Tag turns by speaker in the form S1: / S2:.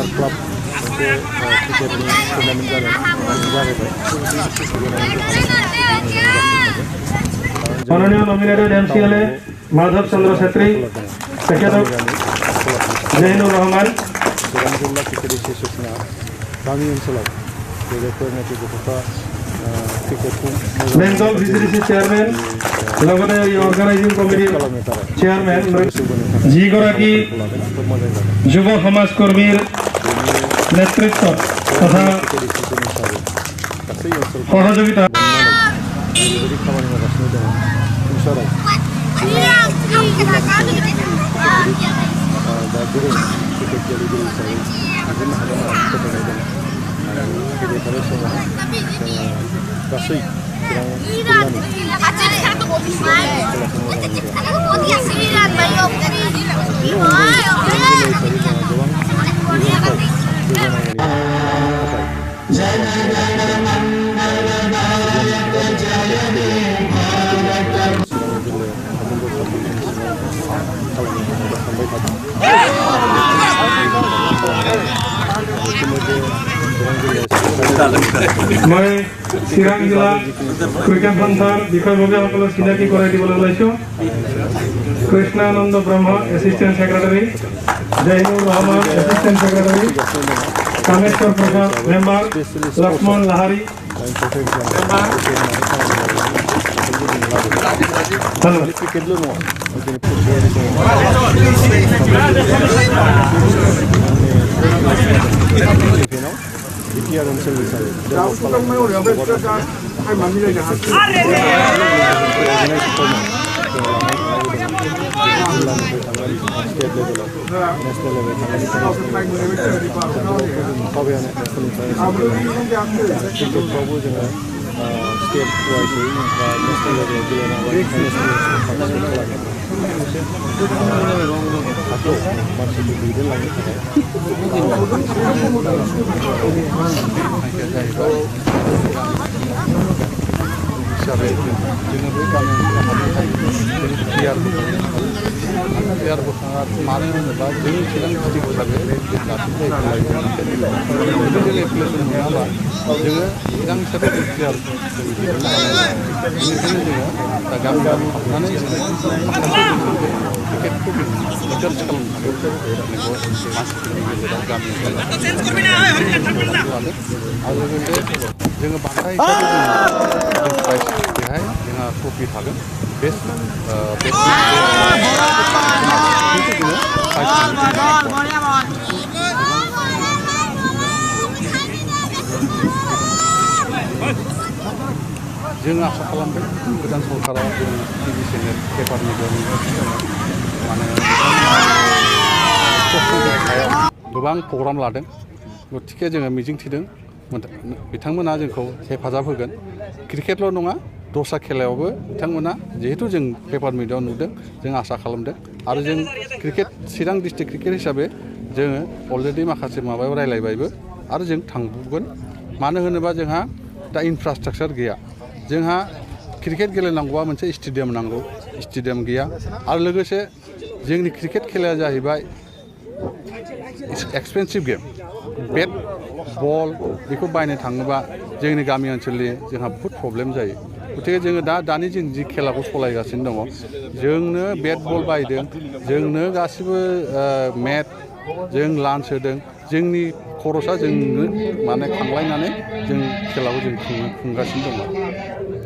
S1: Winner Club मोनसे क्रिकेटनि tournament जागायबाय
S2: माननीय नॉमिनेटेड एमसीएलए माधव चंद्र छेत्री जहीनुर रहमान
S1: चिरां जिल्ला क्रिकेट एसोसिएशना गामि ओनसोलाव गेलेफोरनि गथ'फ्रा क्रिकेटखौ
S2: बेंगल भिसिडिसि चेयारमैन लगते अर्गानाइजिंग कमिटी चेयारमैन 10 गराकी युव समाजकर्मीर नेतृत्व तथा सहयोगिता
S1: खामानि मावगासिनो दङ संसाराव दा गोरों क्रिकेट गेलेगिरि हिसाबै दिहुननो हागोन होननानै फोथायनाय दं आरो फैबाय थानाय समाव गासै चिरां
S2: मैं चिरां जिला क्रिकेट पंथर বিষয়ববীয়াসকলক চিনাকি কৰাই দিবলৈ ওলাইছোঁ কৃষ্ণানন্দ ব্ৰহ্ম assistant secretary জহিনুৰ Rahman assistant secretary Kameswar প্ৰসাদ মেম্বাৰ লক্ষ্মণ লাহাৰী
S1: बिटिआर ओनसोल हिसाबै स्टेट लेभेलाव नेशनेल लेभेल हबेयानो क्रिकेटफ्रावबो जोङो स्टेट वाइसै बा नेशनेल लेभेलाव गेलेनानै हाखौ मानसिखौ दैदेनलांनो थाखाय हिसाबै जोङो बे गामि प्लेयार बोखाङा मानो होनोब्ला जोंनि चिरां डिस्ट्रिक्ट हिसाबै जोङो एप्लिकेसन मोनाबा जोङो चिरां हिसाबै प्लेयार बेनिखायनो जोङो गामि गामि हाबनानै क्रिकेटखौ रिसार्च खालामनो मानसिफोरनि गेजेराव गामि लादों आरो लोगोसे जोङो बान्था हिसाबै बेहाय जोंहा ट्रफि थागोन बेस्ट जों आसा खालामदों गोदान सरकारा जों टिभि चेनेल पेपार मिडियानि माने गोबां प्रग्राम लादों गथिखे जोङो मिजिंथिदों बिथांमोना जोंखौ हेफाजाब होगोन क्रिकेटल' नङा दस्रा खेलायावबो बिथांमोना जिहेतु जों पेपार मिडियायाव नुदों जों आसा खालामदों आरो जों क्रिकेट चिरां डिस्ट्रिक्ट क्रिकेट हिसाबै जोङो अलरेडि माखासे माबायाव रायलायबायबो आरो जों थांबावगोन मानो होनोबा जोंहा दा इनफ्रास्ट्राक्चार गैया जोंहा क्रिकेट गेलेनांगौबा मोनसे स्टेडियाम नांगौ स्टेडियाम गैया आरो लोगोसे जोंनि क्रिकेट खेलाया जाहैबाय एक्सपेन्सिभ गेम बेट बल बेखौ बायनो थाङोबा जोंनि गामि ओनसोलनि जोंहा बहुद प्रब्लेम जायो गथिखे जोङो दानि जों जि खेलाखौ सालायगासिनो दङ जोंनो बेट बल बायदों जोंनो गासिबो मेट जों लान्च होदों जोंनि खरसा जोंनो माने खांलायनानै जों खेलाखौ जों खुंगासिनो दङ